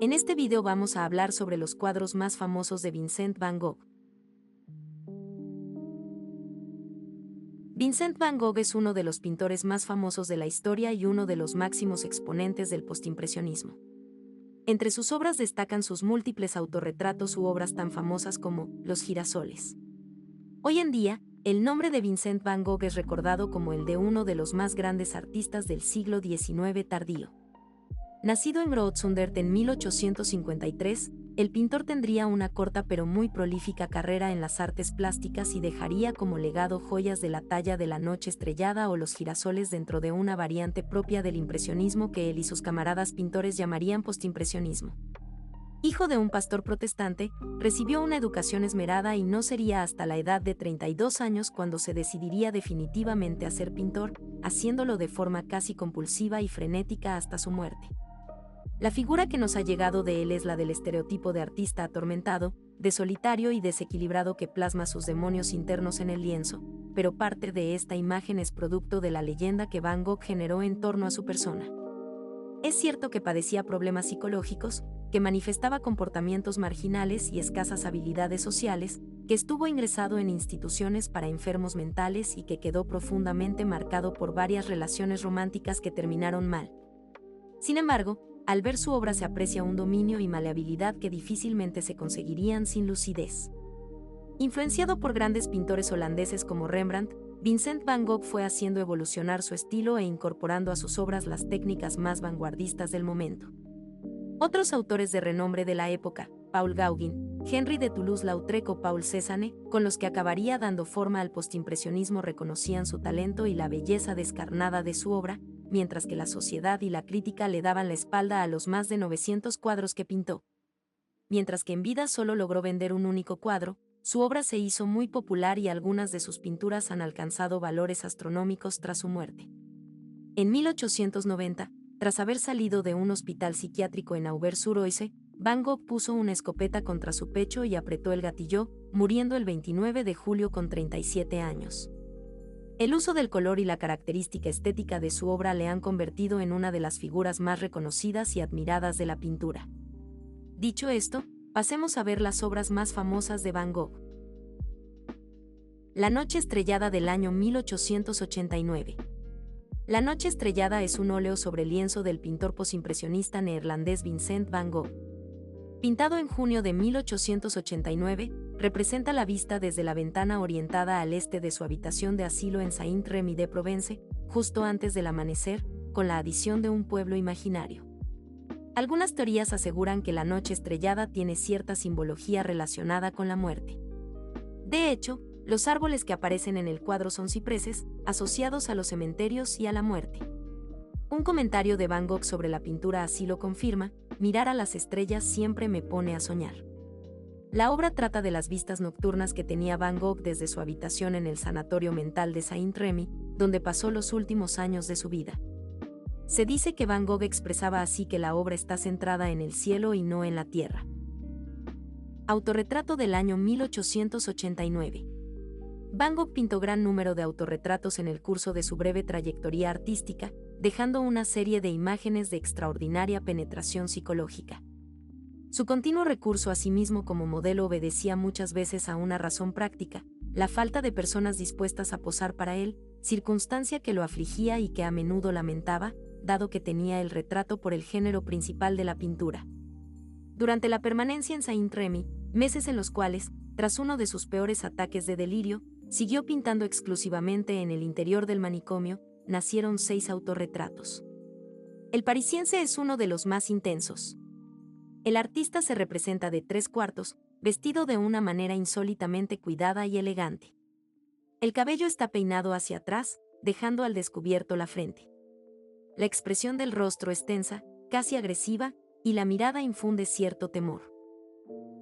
En este video vamos a hablar sobre los cuadros más famosos de Vincent van Gogh. Vincent van Gogh es uno de los pintores más famosos de la historia y uno de los máximos exponentes del postimpresionismo. Entre sus obras destacan sus múltiples autorretratos u obras tan famosas como Los girasoles. Hoy en día, el nombre de Vincent van Gogh es recordado como el de uno de los más grandes artistas del siglo XIX tardío. Nacido en Groot-Zundert en 1853, el pintor tendría una corta pero muy prolífica carrera en las artes plásticas y dejaría como legado joyas de la talla de La noche estrellada o Los girasoles dentro de una variante propia del impresionismo que él y sus camaradas pintores llamarían postimpresionismo. Hijo de un pastor protestante, recibió una educación esmerada y no sería hasta la edad de 32 años cuando se decidiría definitivamente a ser pintor, haciéndolo de forma casi compulsiva y frenética hasta su muerte. La figura que nos ha llegado de él es la del estereotipo de artista atormentado, de solitario y desequilibrado que plasma sus demonios internos en el lienzo, pero parte de esta imagen es producto de la leyenda que Van Gogh generó en torno a su persona. Es cierto que padecía problemas psicológicos, que manifestaba comportamientos marginales y escasas habilidades sociales, que estuvo ingresado en instituciones para enfermos mentales y que quedó profundamente marcado por varias relaciones románticas que terminaron mal. Sin embargo, al ver su obra se aprecia un dominio y maleabilidad que difícilmente se conseguirían sin lucidez. Influenciado por grandes pintores holandeses como Rembrandt, Vincent van Gogh fue haciendo evolucionar su estilo e incorporando a sus obras las técnicas más vanguardistas del momento. Otros autores de renombre de la época, Paul Gauguin, Henri de Toulouse-Lautrec o Paul Cézanne, con los que acabaría dando forma al postimpresionismo, reconocían su talento y la belleza descarnada de su obra, mientras que la sociedad y la crítica le daban la espalda a los más de 900 cuadros que pintó. Mientras que en vida solo logró vender un único cuadro, su obra se hizo muy popular y algunas de sus pinturas han alcanzado valores astronómicos tras su muerte. En 1890, tras haber salido de un hospital psiquiátrico en Auvers-sur-Oise, Van Gogh puso una escopeta contra su pecho y apretó el gatillo, muriendo el 29 de julio con 37 años. El uso del color y la característica estética de su obra le han convertido en una de las figuras más reconocidas y admiradas de la pintura. Dicho esto, pasemos a ver las obras más famosas de Van Gogh. La noche estrellada del año 1889. La noche estrellada es un óleo sobre lienzo del pintor posimpresionista neerlandés Vincent van Gogh. Pintado en junio de 1889, representa la vista desde la ventana orientada al este de su habitación de asilo en Saint-Rémy-de-Provence, justo antes del amanecer, con la adición de un pueblo imaginario. Algunas teorías aseguran que la noche estrellada tiene cierta simbología relacionada con la muerte. De hecho, los árboles que aparecen en el cuadro son cipreses, asociados a los cementerios y a la muerte. Un comentario de Van Gogh sobre la pintura así lo confirma: mirar a las estrellas siempre me pone a soñar. La obra trata de las vistas nocturnas que tenía Van Gogh desde su habitación en el sanatorio mental de Saint-Rémy, donde pasó los últimos años de su vida. Se dice que Van Gogh expresaba así que la obra está centrada en el cielo y no en la tierra. Autorretrato del año 1889. Van Gogh pintó gran número de autorretratos en el curso de su breve trayectoria artística, dejando una serie de imágenes de extraordinaria penetración psicológica. Su continuo recurso a sí mismo como modelo obedecía muchas veces a una razón práctica: la falta de personas dispuestas a posar para él, circunstancia que lo afligía y que a menudo lamentaba, dado que tenía el retrato por el género principal de la pintura. Durante la permanencia en Saint-Rémy, meses en los cuales, tras uno de sus peores ataques de delirio, siguió pintando exclusivamente en el interior del manicomio, nacieron 6 autorretratos. El parisiense es uno de los más intensos. El artista se representa de 3/4, vestido de una manera insólitamente cuidada y elegante. El cabello está peinado hacia atrás, dejando al descubierto la frente. La expresión del rostro es tensa, casi agresiva, y la mirada infunde cierto temor.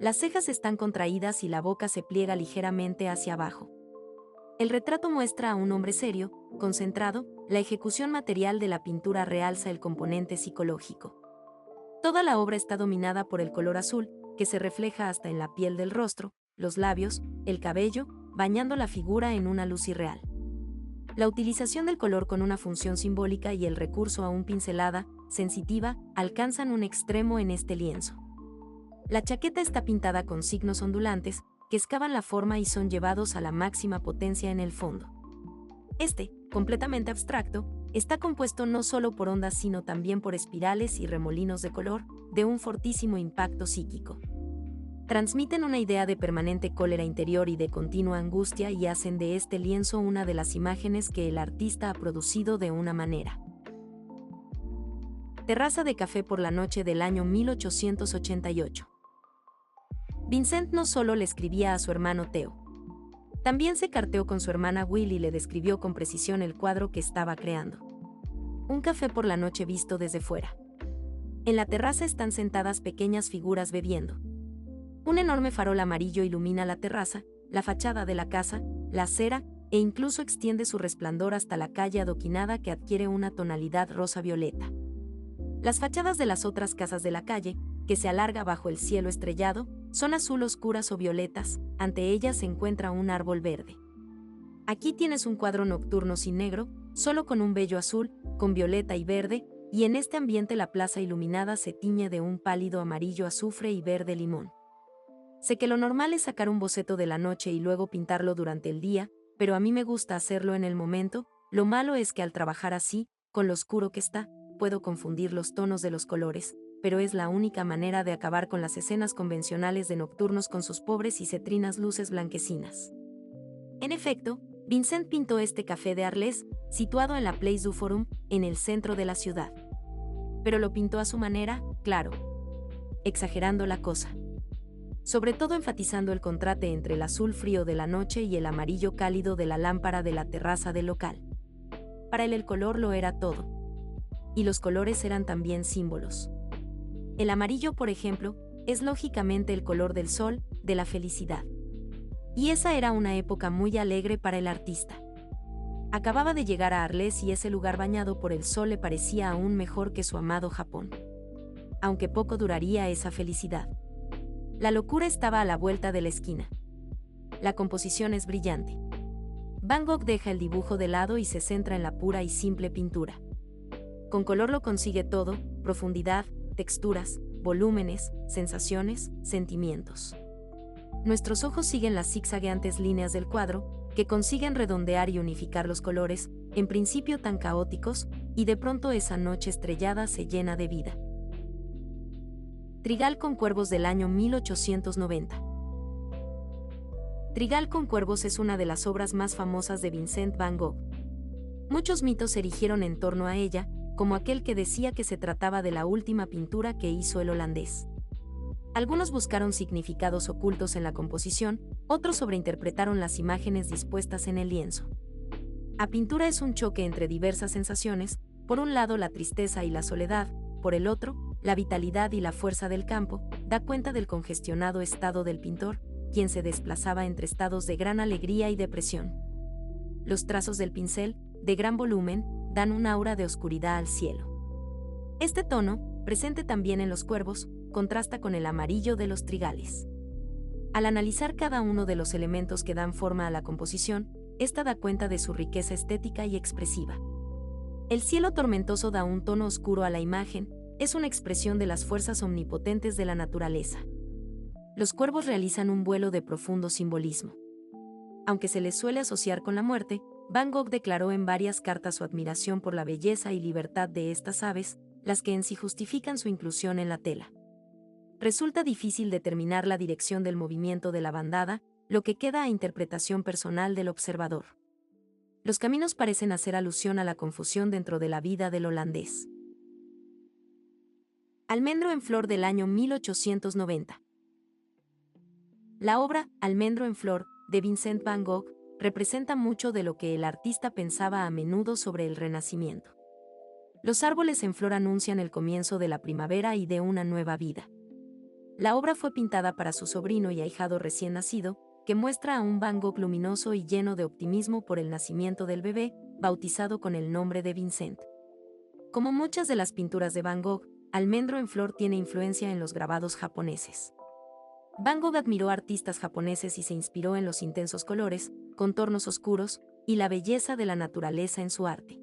Las cejas están contraídas y la boca se pliega ligeramente hacia abajo. El retrato muestra a un hombre serio, concentrado. La ejecución material de la pintura realza el componente psicológico. Toda la obra está dominada por el color azul, que se refleja hasta en la piel del rostro, los labios, el cabello, bañando la figura en una luz irreal. La utilización del color con una función simbólica y el recurso a una pincelada, sensitiva, alcanzan un extremo en este lienzo. La chaqueta está pintada con signos ondulantes, que excavan la forma y son llevados a la máxima potencia en el fondo. Este, completamente abstracto, está compuesto no solo por ondas sino también por espirales y remolinos de color, de un fortísimo impacto psíquico. Transmiten una idea de permanente cólera interior y de continua angustia y hacen de este lienzo una de las imágenes que el artista ha producido de una manera. Terraza de café por la noche del año 1888. Vincent no solo le escribía a su hermano Theo. También se carteó con su hermana Will y le describió con precisión el cuadro que estaba creando. Un café por la noche visto desde fuera. En la terraza están sentadas pequeñas figuras bebiendo. Un enorme farol amarillo ilumina la terraza, la fachada de la casa, la acera, e incluso extiende su resplandor hasta la calle adoquinada que adquiere una tonalidad rosa-violeta. Las fachadas de las otras casas de la calle, que se alarga bajo el cielo estrellado, son azul oscuras o violetas, ante ellas se encuentra un árbol verde. Aquí tienes un cuadro nocturno sin negro, solo con un bello azul, con violeta y verde, y en este ambiente la plaza iluminada se tiñe de un pálido amarillo azufre y verde limón. Sé que lo normal es sacar un boceto de la noche y luego pintarlo durante el día, pero a mí me gusta hacerlo en el momento. Lo malo es que al trabajar así, con lo oscuro que está, puedo confundir los tonos de los colores, pero es la única manera de acabar con las escenas convencionales de nocturnos con sus pobres y cetrinas luces blanquecinas. En efecto, Vincent pintó este café de Arles, situado en la Place du Forum, en el centro de la ciudad. Pero lo pintó a su manera, claro, exagerando la cosa. Sobre todo enfatizando el contraste entre el azul frío de la noche y el amarillo cálido de la lámpara de la terraza del local. Para él el color lo era todo. Y los colores eran también símbolos. El amarillo, por ejemplo, es lógicamente el color del sol, de la felicidad. Y esa era una época muy alegre para el artista. Acababa de llegar a Arles y ese lugar bañado por el sol le parecía aún mejor que su amado Japón. Aunque poco duraría esa felicidad. La locura estaba a la vuelta de la esquina. La composición es brillante. Van Gogh deja el dibujo de lado y se centra en la pura y simple pintura. Con color lo consigue todo, profundidad, texturas, volúmenes, sensaciones, sentimientos. Nuestros ojos siguen las zigzagueantes líneas del cuadro, que consiguen redondear y unificar los colores, en principio tan caóticos, y de pronto esa noche estrellada se llena de vida. Trigal con cuervos del año 1890. Trigal con cuervos es una de las obras más famosas de Vincent van Gogh. Muchos mitos se erigieron en torno a ella, como aquel que decía que se trataba de la última pintura que hizo el holandés. Algunos buscaron significados ocultos en la composición, otros sobreinterpretaron las imágenes dispuestas en el lienzo. La pintura es un choque entre diversas sensaciones, por un lado la tristeza y la soledad, por el otro, la vitalidad y la fuerza del campo, da cuenta del congestionado estado del pintor, quien se desplazaba entre estados de gran alegría y depresión. Los trazos del pincel, de gran volumen, dan un aura de oscuridad al cielo. Este tono, presente también en los cuervos, contrasta con el amarillo de los trigales. Al analizar cada uno de los elementos que dan forma a la composición, esta da cuenta de su riqueza estética y expresiva. El cielo tormentoso da un tono oscuro a la imagen, es una expresión de las fuerzas omnipotentes de la naturaleza. Los cuervos realizan un vuelo de profundo simbolismo. Aunque se les suele asociar con la muerte, Van Gogh declaró en varias cartas su admiración por la belleza y libertad de estas aves, las que en sí justifican su inclusión en la tela. Resulta difícil determinar la dirección del movimiento de la bandada, lo que queda a interpretación personal del observador. Los caminos parecen hacer alusión a la confusión dentro de la vida del holandés. Almendro en flor del año 1890. La obra Almendro en flor, de Vincent van Gogh, representa mucho de lo que el artista pensaba a menudo sobre el Renacimiento. Los árboles en flor anuncian el comienzo de la primavera y de una nueva vida. La obra fue pintada para su sobrino y ahijado recién nacido, que muestra a un Van Gogh luminoso y lleno de optimismo por el nacimiento del bebé, bautizado con el nombre de Vincent. Como muchas de las pinturas de Van Gogh, Almendro en flor tiene influencia en los grabados japoneses. Van Gogh admiró a artistas japoneses y se inspiró en los intensos colores, contornos oscuros y la belleza de la naturaleza en su arte.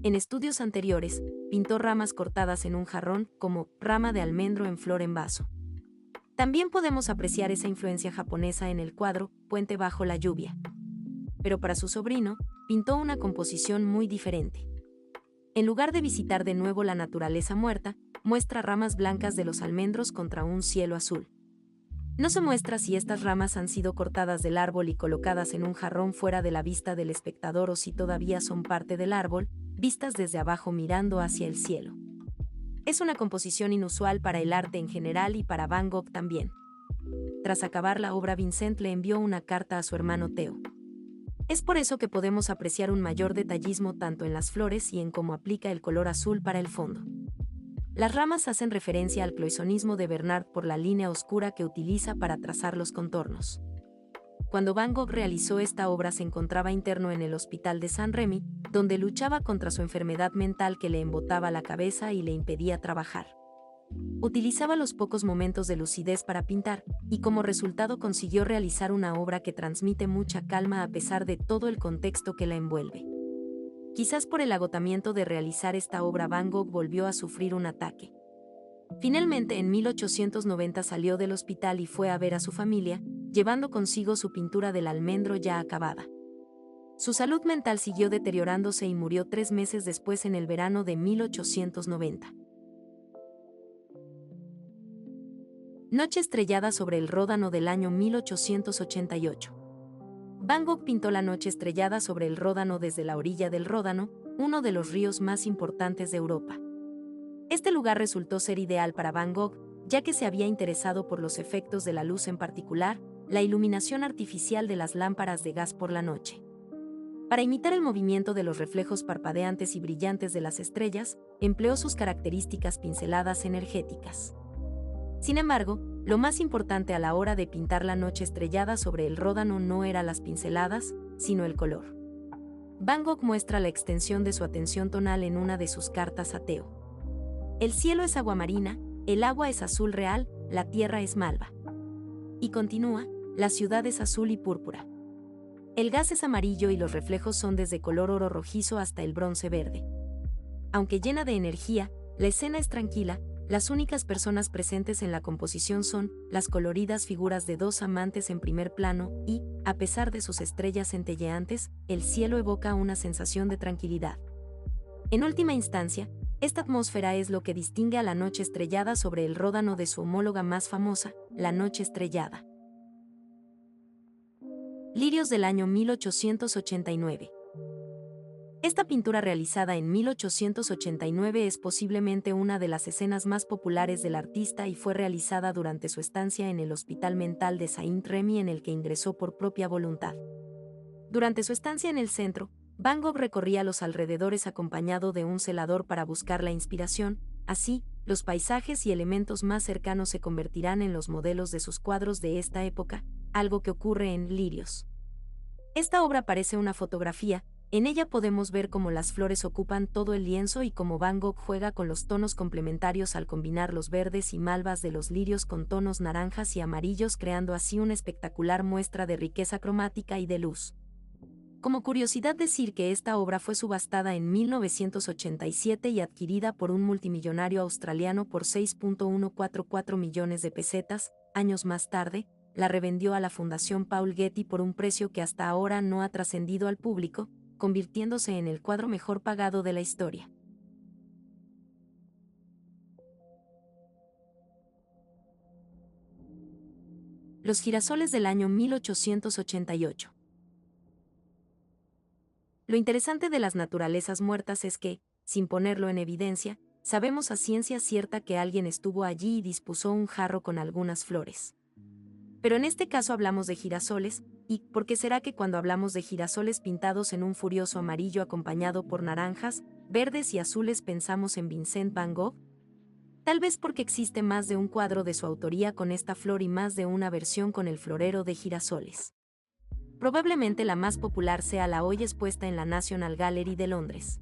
En estudios anteriores, pintó ramas cortadas en un jarrón como rama de almendro en flor en vaso. También podemos apreciar esa influencia japonesa en el cuadro Puente bajo la lluvia. Pero para su sobrino, pintó una composición muy diferente. En lugar de visitar de nuevo la naturaleza muerta, muestra ramas blancas de los almendros contra un cielo azul. No se muestra si estas ramas han sido cortadas del árbol y colocadas en un jarrón fuera de la vista del espectador o si todavía son parte del árbol, vistas desde abajo mirando hacia el cielo. Es una composición inusual para el arte en general y para Van Gogh también. Tras acabar la obra, Vincent le envió una carta a su hermano Theo. Es por eso que podemos apreciar un mayor detallismo tanto en las flores y en cómo aplica el color azul para el fondo. Las ramas hacen referencia al cloisonnismo de Bernard por la línea oscura que utiliza para trazar los contornos. Cuando Van Gogh realizó esta obra se encontraba interno en el hospital de Saint-Rémy, donde luchaba contra su enfermedad mental que le embotaba la cabeza y le impedía trabajar. Utilizaba los pocos momentos de lucidez para pintar, y como resultado consiguió realizar una obra que transmite mucha calma a pesar de todo el contexto que la envuelve. Quizás por el agotamiento de realizar esta obra Van Gogh volvió a sufrir un ataque. Finalmente en 1890 salió del hospital y fue a ver a su familia, llevando consigo su pintura del almendro ya acabada. Su salud mental siguió deteriorándose y murió 3 meses después en el verano de 1890. Noche estrellada sobre el Ródano del año 1888. Van Gogh pintó la noche estrellada sobre el Ródano desde la orilla del Ródano, uno de los ríos más importantes de Europa. Este lugar resultó ser ideal para Van Gogh, ya que se había interesado por los efectos de la luz, en particular, la iluminación artificial de las lámparas de gas por la noche. Para imitar el movimiento de los reflejos parpadeantes y brillantes de las estrellas, empleó sus características pinceladas energéticas. Sin embargo, lo más importante a la hora de pintar la noche estrellada sobre el Ródano no era las pinceladas, sino el color. Van Gogh muestra la extensión de su atención tonal en una de sus cartas a Theo. El cielo es agua marina, el agua es azul real, la tierra es malva. Y continúa, la ciudad es azul y púrpura. El gas es amarillo y los reflejos son desde color oro rojizo hasta el bronce verde. Aunque llena de energía, la escena es tranquila. Las únicas personas presentes en la composición son las coloridas figuras de 2 amantes en primer plano y, a pesar de sus estrellas centelleantes, el cielo evoca una sensación de tranquilidad. En última instancia, esta atmósfera es lo que distingue a la noche estrellada sobre el Ródano de su homóloga más famosa, la noche estrellada. Lirios del año 1889. Esta pintura realizada en 1889 es posiblemente una de las escenas más populares del artista y fue realizada durante su estancia en el Hospital Mental de Saint-Rémy, en el que ingresó por propia voluntad. Durante su estancia en el centro, Van Gogh recorría los alrededores acompañado de un celador para buscar la inspiración. Así, los paisajes y elementos más cercanos se convertirán en los modelos de sus cuadros de esta época, algo que ocurre en Lirios. Esta obra parece una fotografía. En ella podemos ver cómo las flores ocupan todo el lienzo y cómo Van Gogh juega con los tonos complementarios al combinar los verdes y malvas de los lirios con tonos naranjas y amarillos, creando así una espectacular muestra de riqueza cromática y de luz. Como curiosidad decir que esta obra fue subastada en 1987 y adquirida por un multimillonario australiano por 6.144 millones de pesetas. Años más tarde, la revendió a la Fundación Paul Getty por un precio que hasta ahora no ha trascendido al público, convirtiéndose en el cuadro mejor pagado de la historia. Los girasoles del año 1888. Lo interesante de las naturalezas muertas es que, sin ponerlo en evidencia, sabemos a ciencia cierta que alguien estuvo allí y dispuso un jarro con algunas flores. Pero en este caso hablamos de girasoles, ¿y por qué será que cuando hablamos de girasoles pintados en un furioso amarillo acompañado por naranjas, verdes y azules pensamos en Vincent Van Gogh? Tal vez porque existe más de un cuadro de su autoría con esta flor y más de una versión con el florero de girasoles. Probablemente la más popular sea la hoy expuesta en la National Gallery de Londres.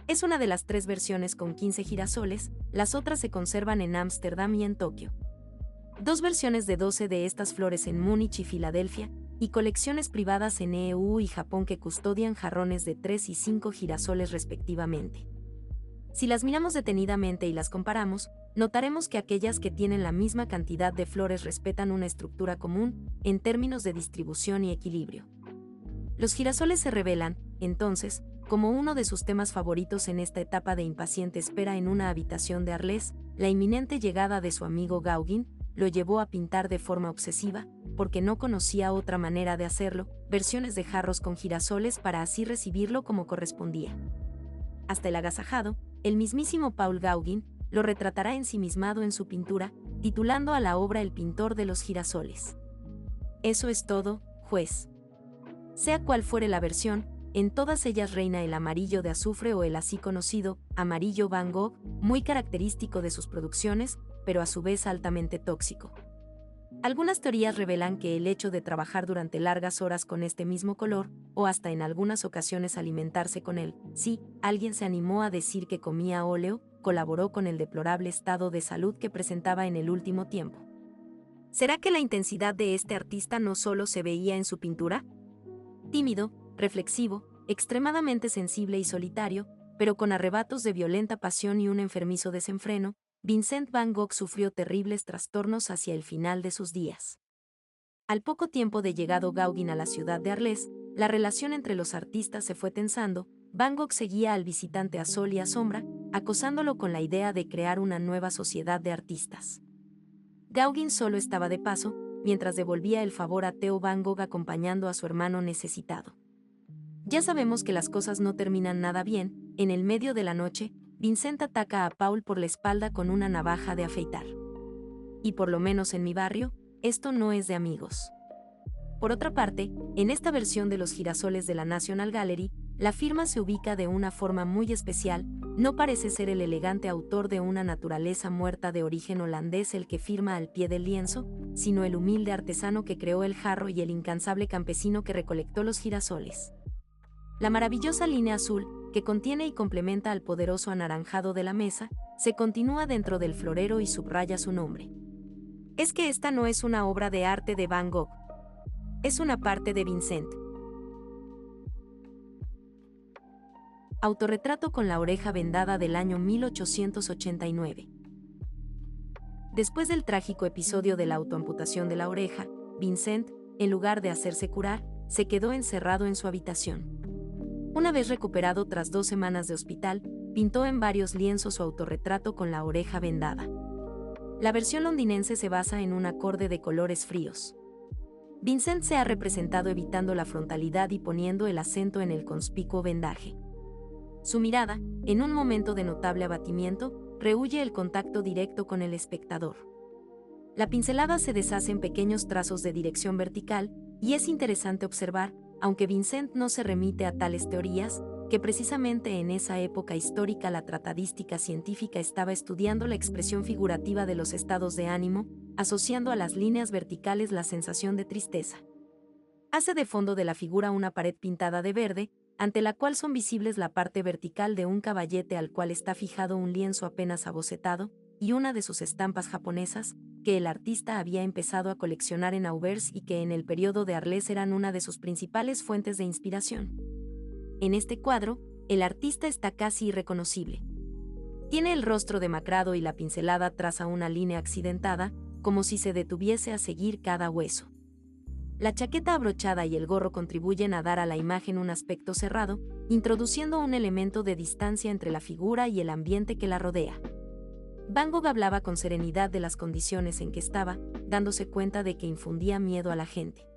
Es una de las 3 versiones con 15 girasoles, las otras se conservan en Ámsterdam y en Tokio. 2 versiones de 12 de estas flores en Múnich y Filadelfia, y colecciones privadas en EU y Japón que custodian jarrones de 3 y 5 girasoles respectivamente. Si las miramos detenidamente y las comparamos, notaremos que aquellas que tienen la misma cantidad de flores respetan una estructura común en términos de distribución y equilibrio. Los girasoles se revelan, entonces, como uno de sus temas favoritos en esta etapa de impaciente espera en una habitación de Arles. La inminente llegada de su amigo Gauguin lo llevó a pintar de forma obsesiva, porque no conocía otra manera de hacerlo, versiones de jarros con girasoles para así recibirlo como correspondía. Hasta el agasajado, el mismísimo Paul Gauguin lo retratará ensimismado en su pintura, titulando a la obra El pintor de los girasoles. Eso es todo, juez. Sea cual fuere la versión, en todas ellas reina el amarillo de azufre o el así conocido amarillo Van Gogh, muy característico de sus producciones, pero a su vez altamente tóxico. Algunas teorías revelan que el hecho de trabajar durante largas horas con este mismo color, o hasta en algunas ocasiones alimentarse con él, si alguien se animó a decir que comía óleo, colaboró con el deplorable estado de salud que presentaba en el último tiempo. ¿Será que la intensidad de este artista no solo se veía en su pintura? Tímido, reflexivo, extremadamente sensible y solitario, pero con arrebatos de violenta pasión y un enfermizo desenfreno, Vincent Van Gogh sufrió terribles trastornos hacia el final de sus días. Al poco tiempo de llegado Gauguin a la ciudad de Arles, la relación entre los artistas se fue tensando. Van Gogh seguía al visitante a sol y a sombra, acosándolo con la idea de crear una nueva sociedad de artistas. Gauguin solo estaba de paso, mientras devolvía el favor a Theo Van Gogh acompañando a su hermano necesitado. Ya sabemos que las cosas no terminan nada bien. En el medio de la noche, Vincent ataca a Paul por la espalda con una navaja de afeitar. Y por lo menos en mi barrio, esto no es de amigos. Por otra parte, en esta versión de los girasoles de la National Gallery, la firma se ubica de una forma muy especial. No parece ser el elegante autor de una naturaleza muerta de origen holandés el que firma al pie del lienzo, sino el humilde artesano que creó el jarro y el incansable campesino que recolectó los girasoles. La maravillosa línea azul, que contiene y complementa al poderoso anaranjado de la mesa, se continúa dentro del florero y subraya su nombre. Es que esta no es una obra de arte de Van Gogh. Es una parte de Vincent. Autorretrato con la oreja vendada del año 1889. Después del trágico episodio de la autoamputación de la oreja, Vincent, en lugar de hacerse curar, se quedó encerrado en su habitación. Una vez recuperado tras 2 semanas de hospital, pintó en varios lienzos su autorretrato con la oreja vendada. La versión londinense se basa en un acorde de colores fríos. Vincent se ha representado evitando la frontalidad y poniendo el acento en el conspicuo vendaje. Su mirada, en un momento de notable abatimiento, rehúye el contacto directo con el espectador. La pincelada se deshace en pequeños trazos de dirección vertical, y es interesante observar, aunque Vincent no se remite a tales teorías, que precisamente en esa época histórica la tratadística científica estaba estudiando la expresión figurativa de los estados de ánimo, asociando a las líneas verticales la sensación de tristeza. Hace de fondo de la figura una pared pintada de verde, ante la cual son visibles la parte vertical de un caballete al cual está fijado un lienzo apenas abocetado, y una de sus estampas japonesas, que el artista había empezado a coleccionar en Auvers y que en el periodo de Arles eran una de sus principales fuentes de inspiración. En este cuadro, el artista está casi irreconocible. Tiene el rostro demacrado y la pincelada traza una línea accidentada, como si se detuviese a seguir cada hueso. La chaqueta abrochada y el gorro contribuyen a dar a la imagen un aspecto cerrado, introduciendo un elemento de distancia entre la figura y el ambiente que la rodea. Van Gogh hablaba con serenidad de las condiciones en que estaba, dándose cuenta de que infundía miedo a la gente.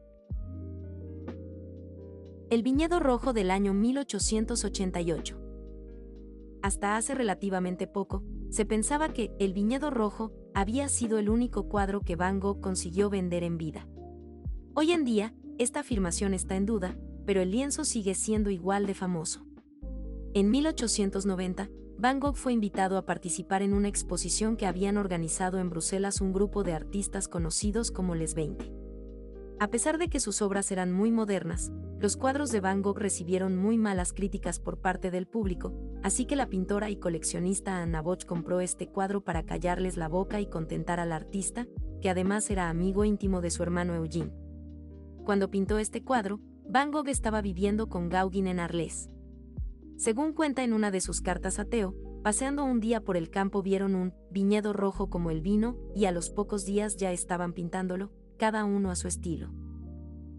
El viñedo rojo del año 1888. Hasta hace relativamente poco, se pensaba que El viñedo rojo había sido el único cuadro que Van Gogh consiguió vender en vida. Hoy en día, esta afirmación está en duda, pero el lienzo sigue siendo igual de famoso. En 1890, Van Gogh fue invitado a participar en una exposición que habían organizado en Bruselas un grupo de artistas conocidos como Les 20. A pesar de que sus obras eran muy modernas, los cuadros de Van Gogh recibieron muy malas críticas por parte del público, así que la pintora y coleccionista Anna Boch compró este cuadro para callarles la boca y contentar al artista, que además era amigo íntimo de su hermano Eugene. Cuando pintó este cuadro, Van Gogh estaba viviendo con Gauguin en Arles. Según cuenta en una de sus cartas a Theo, paseando un día por el campo vieron un viñedo rojo como el vino y a los pocos días ya estaban pintándolo, cada uno a su estilo.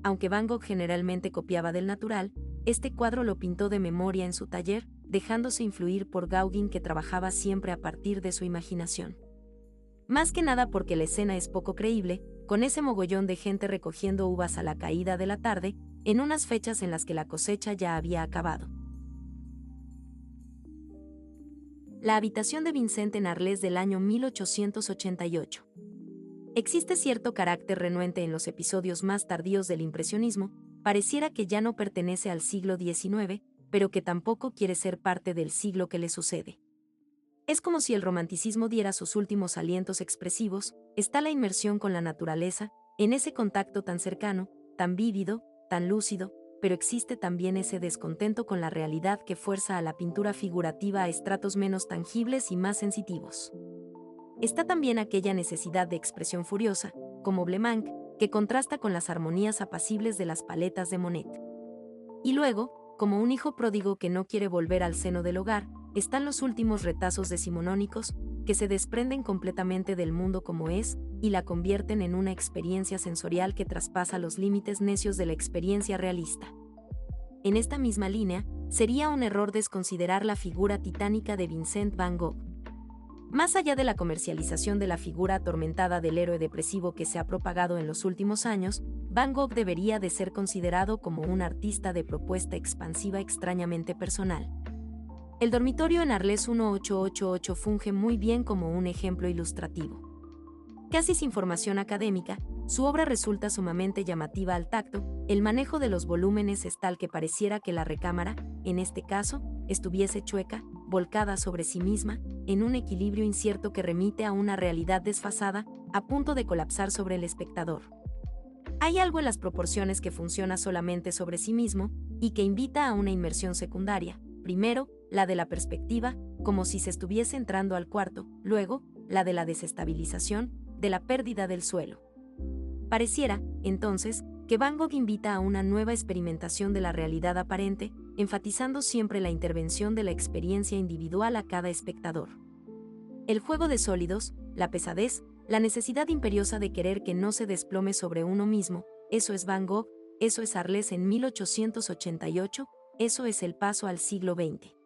Aunque Van Gogh generalmente copiaba del natural, este cuadro lo pintó de memoria en su taller, dejándose influir por Gauguin, que trabajaba siempre a partir de su imaginación. Más que nada porque la escena es poco creíble, con ese mogollón de gente recogiendo uvas a la caída de la tarde, en unas fechas en las que la cosecha ya había acabado. La habitación de Vincent en Arles del año 1888. Existe cierto carácter renuente en los episodios más tardíos del impresionismo, pareciera que ya no pertenece al siglo XIX, pero que tampoco quiere ser parte del siglo que le sucede. Es como si el romanticismo diera sus últimos alientos expresivos, está la inmersión con la naturaleza, en ese contacto tan cercano, tan vívido, tan lúcido, pero existe también ese descontento con la realidad que fuerza a la pintura figurativa a estratos menos tangibles y más sensitivos. Está también aquella necesidad de expresión furiosa, como Blanc, que contrasta con las armonías apacibles de las paletas de Monet. Y luego, como un hijo pródigo que no quiere volver al seno del hogar, están los últimos retazos decimonónicos, que se desprenden completamente del mundo como es, y la convierten en una experiencia sensorial que traspasa los límites necios de la experiencia realista. En esta misma línea, sería un error desconsiderar la figura titánica de Vincent van Gogh. Más allá de la comercialización de la figura atormentada del héroe depresivo que se ha propagado en los últimos años, Van Gogh debería de ser considerado como un artista de propuesta expansiva extrañamente personal. El dormitorio en Arles 1888 funge muy bien como un ejemplo ilustrativo. Casi sin formación académica, su obra resulta sumamente llamativa al tacto, el manejo de los volúmenes es tal que pareciera que la recámara, en este caso, estuviese chueca, volcada sobre sí misma, en un equilibrio incierto que remite a una realidad desfasada, a punto de colapsar sobre el espectador. Hay algo en las proporciones que funciona solamente sobre sí mismo, y que invita a una inmersión secundaria, primero, la de la perspectiva, como si se estuviese entrando al cuarto, luego, la de la desestabilización, de la pérdida del suelo. Pareciera, entonces, que Van Gogh invita a una nueva experimentación de la realidad aparente, enfatizando siempre la intervención de la experiencia individual a cada espectador. El juego de sólidos, la pesadez, la necesidad imperiosa de querer que no se desplome sobre uno mismo, eso es Van Gogh, eso es Arles en 1888, eso es el paso al siglo XX.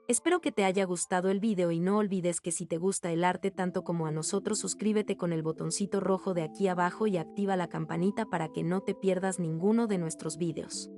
Espero que te haya gustado el video y no olvides que si te gusta el arte tanto como a nosotros, suscríbete con el botoncito rojo de aquí abajo y activa la campanita para que no te pierdas ninguno de nuestros videos.